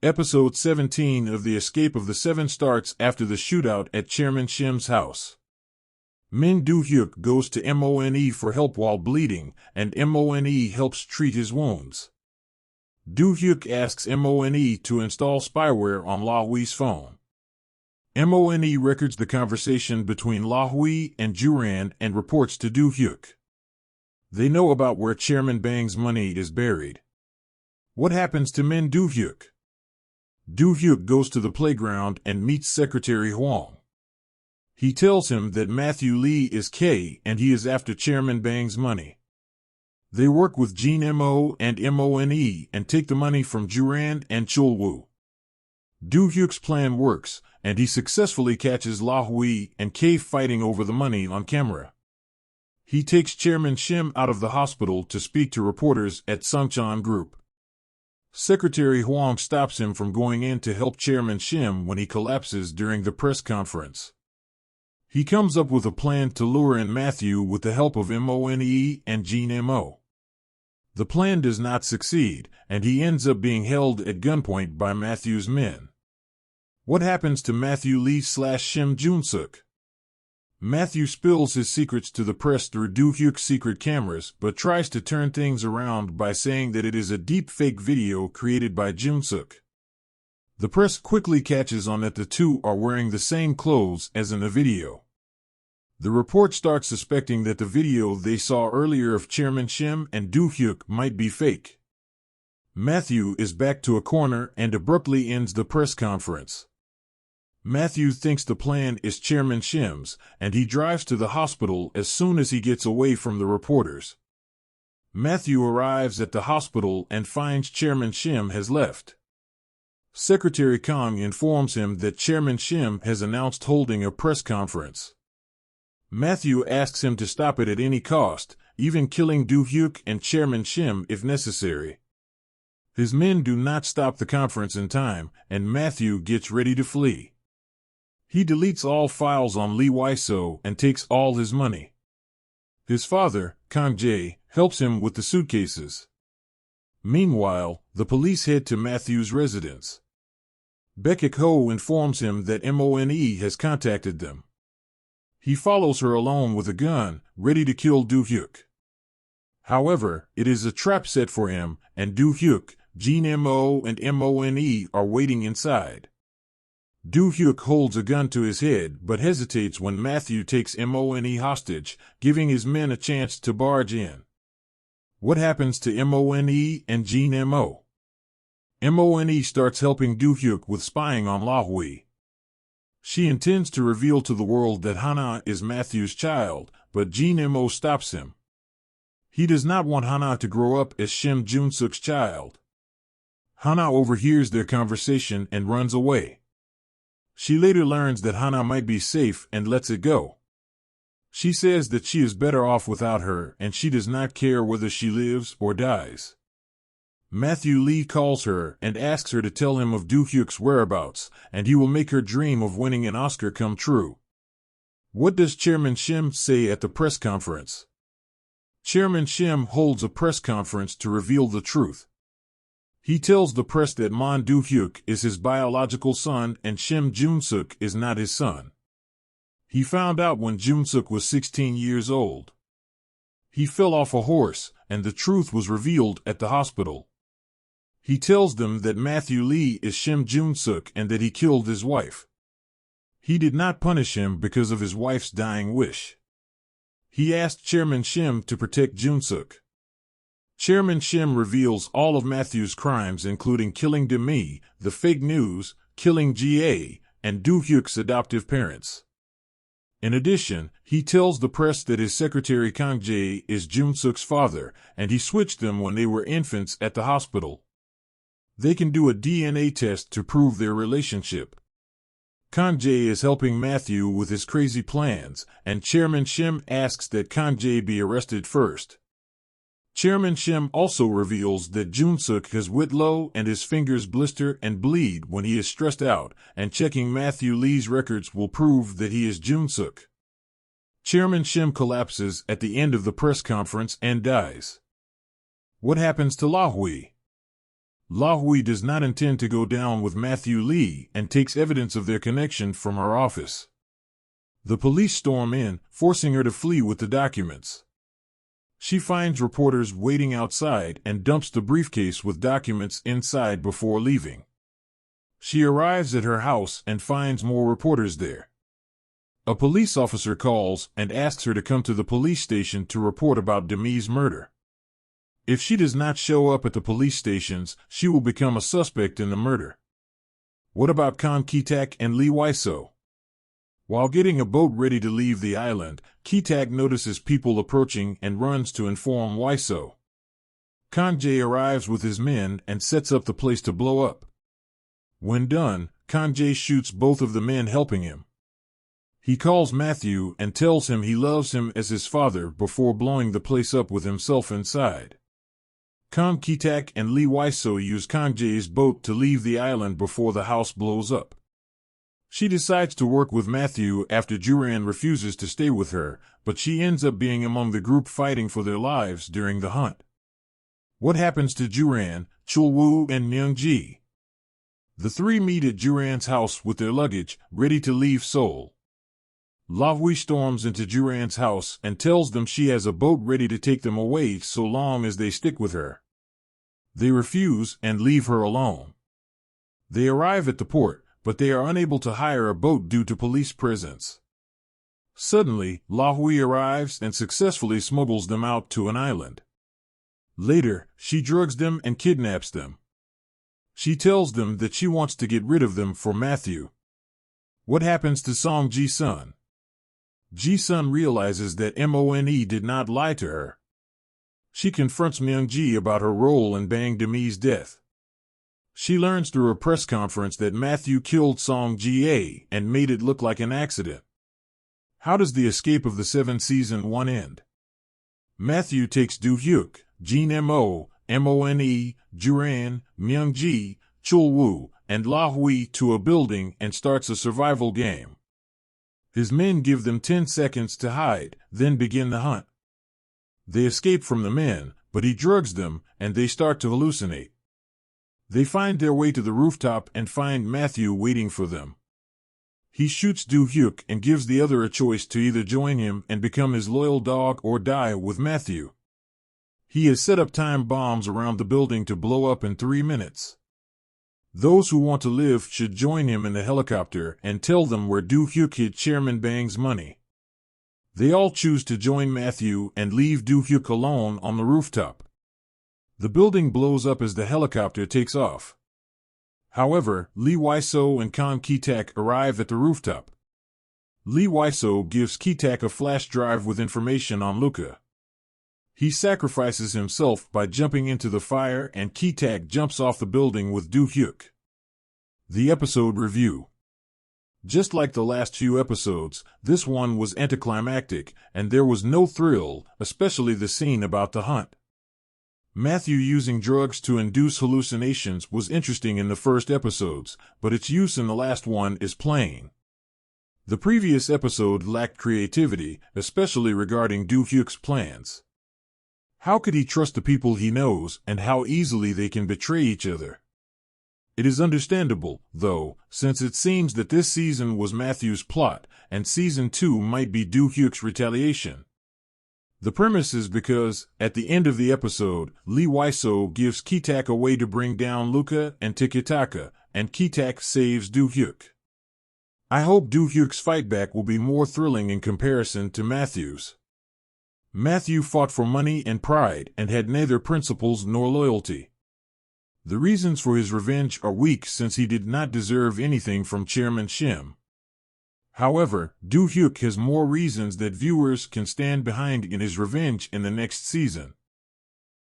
Episode 17 of The Escape of the Seven starts after the shootout at Chairman Shim's house. Min Do-hyuk goes to MONE for help while bleeding, and MONE helps treat his wounds. Do-hyuk asks MONE to install spyware on La-hui's phone. MONE records the conversation between La-hui and Juran and reports to Do-hyuk. They know about where Chairman Bang's money is buried. What happens to Min Do-hyuk? Do-hyuk goes to the playground and meets Secretary Hwang. He tells him that Matthew Lee is K and he is after Chairman Bang's money. They work with Jin Mo and MONE and take the money from Juran and Chul-woo. Do-hyuk's plan works, and he successfully catches La-hui and K fighting over the money on camera. He takes Chairman Shim out of the hospital to speak to reporters at Sungcheon Group. Secretary Hwang stops him from going in to help Chairman Shim when he collapses during the press conference. He comes up with a plan to lure in Matthew with the help of MONE and Jin Mo. The plan does not succeed, and he ends up being held at gunpoint by Matthew's men. What happens to Matthew Lee/Shim Jun-suk? Matthew spills his secrets to the press through Do-hyuk's secret cameras but tries to turn things around by saying that it is a deep-fake video created by Jun-suk. The press quickly catches on that the two are wearing the same clothes as in the video. The report starts suspecting that the video they saw earlier of Chairman Shim and Do-hyuk might be fake. Matthew is backed to a corner and abruptly ends the press conference. Matthew thinks the plan is Chairman Shim's, and he drives to the hospital as soon as he gets away from the reporters. Matthew arrives at the hospital and finds Chairman Shim has left. Secretary Kang informs him that Chairman Shim has announced holding a press conference. Matthew asks him to stop it at any cost, even killing Do-hyuk and Chairman Shim if necessary. His men do not stop the conference in time, and Matthew gets ready to flee. He deletes all files on Lee Wai-so and takes all his money. His father, Kang Jae, helps him with the suitcases. Meanwhile, the police head to Matthew's residence. Baek Ho informs him that MONE has contacted them. He follows her alone with a gun, ready to kill Do-hyuk. However, it is a trap set for him, and Do-hyuk, Jin Mo and MONE are waiting inside. Do-hyuk holds a gun to his head but hesitates when Matthew takes MONE hostage, giving his men a chance to barge in. What happens to MONE and Jin Mo? MONE starts helping Do-hyuk with spying on La-hui. She intends to reveal to the world that Hana is Matthew's child, but Jin Mo stops him. He does not want Hana to grow up as Shim Jun-suk's child. Hana overhears their conversation and runs away. She later learns that Hana might be safe and lets it go. She says that she is better off without her and she does not care whether she lives or dies. Matthew Lee calls her and asks her to tell him of Do-hyuk's whereabouts, and he will make her dream of winning an Oscar come true. What does Chairman Shim say at the press conference? Chairman Shim holds a press conference to reveal the truth. He tells the press that Mon Do-hyuk is his biological son and Shim Jun-suk is not his son. He found out when Jun-suk was 16 years old. He fell off a horse, and the truth was revealed at the hospital. He tells them that Matthew Lee is Shim Jun-suk and that he killed his wife. He did not punish him because of his wife's dying wish. He asked Chairman Shim to protect Jun-suk. Chairman Shim reveals all of Matthew's crimes including killing Demi, the fake news, killing Ga, and Do-hyuk's adoptive parents. In addition, he tells the press that his secretary Kang Jae is Jun-suk's father, and he switched them when they were infants at the hospital. They can do a DNA test to prove their relationship. Kang Jae is helping Matthew with his crazy plans, and Chairman Shim asks that Kang Jae be arrested first. Chairman Shim also reveals that Jun-suk has whitlow and his fingers blister and bleed when he is stressed out, and checking Matthew Lee's records will prove that he is Jun-suk. Chairman Shim collapses at the end of the press conference and dies. What happens to La-hui? La Hui does not intend to go down with Matthew Lee and takes evidence of their connection from her office. The police storm in, forcing her to flee with the documents. She finds reporters waiting outside and dumps the briefcase with documents inside before leaving. She arrives at her house and finds more reporters there. A police officer calls and asks her to come to the police station to report about Demi's murder. If she does not show up at the police stations, she will become a suspect in the murder. What about Kan Ki-tak and Lee Wai-so? While getting a boat ready to leave the island, Ki-tak notices people approaching and runs to inform Wai-so. Kan-jae arrives with his men and sets up the place to blow up. When done, Kan-jae shoots both of the men helping him. He calls Matthew and tells him he loves him as his father before blowing the place up with himself inside. Kan Ki-tak and Lee Wai-so use Kan-jae's boat to leave the island before the house blows up. She decides to work with Matthew after Juran refuses to stay with her, but she ends up being among the group fighting for their lives during the hunt. What happens to Juran, Chul-woo, and Myung-ji? The three meet at Juran's house with their luggage, ready to leave Seoul. La Hui storms into Juran's house and tells them she has a boat ready to take them away so long as they stick with her. They refuse and leave her alone. They arrive at the port, but they are unable to hire a boat due to police presence. Suddenly, La Hui arrives and successfully smuggles them out to an island. Later, she drugs them and kidnaps them. She tells them that she wants to get rid of them for Matthew. What happens to Song Ji-sun? Ji-sun realizes that Mone did not lie to her. She confronts Myung-ji about her role in Bang Demi's death. She learns through a press conference that Matthew killed Song Ji-ae and made it look like an accident. How does the escape of the 7 Season 1 end? Matthew takes Do-hyuk, Jin Mo, Mone, Juran, Myung-ji, Chul-woo, and La Hui to a building and starts a survival game. His men give them 10 seconds to hide, then begin the hunt. They escape from the men, but he drugs them, and they start to hallucinate. They find their way to the rooftop and find Matthew waiting for them. He shoots Do-hyuk and gives the other a choice to either join him and become his loyal dog or die with Matthew. He has set up time bombs around the building to blow up in 3 minutes. Those who want to live should join him in the helicopter and tell them where Do-hyuk hid Chairman Bang's money. They all choose to join Matthew and leave Do-hyuk alone on the rooftop. The building blows up as the helicopter takes off. However, Lee Wai-so and Kan Ki-tak arrive at the rooftop. Lee Wai-so gives Ki-tak a flash drive with information on Luca. He sacrifices himself by jumping into the fire and Ki-tak jumps off the building with Do-hyuk. The episode review. Just like the last few episodes, this one was anticlimactic, and there was no thrill, especially the scene about the hunt. Matthew using drugs to induce hallucinations was interesting in the first episodes, but its use in the last one is plain. The previous episode lacked creativity, especially regarding Do-hyuk's plans. How could he trust the people he knows, and how easily they can betray each other? It is understandable, though, since it seems that this season was Matthew's plot, and Season 2 might be Do-hyuk's retaliation. The premise is because, at the end of the episode, Lee Wai-so gives Ki-tak a way to bring down Luca and Tiki-taka, and Ki-tak saves Do-hyuk. I hope Do-hyuk's fightback will be more thrilling in comparison to Matthew's. Matthew fought for money and pride and had neither principles nor loyalty. The reasons for his revenge are weak since he did not deserve anything from Chairman Shim. However, Do-hyuk has more reasons that viewers can stand behind in his revenge in the next season.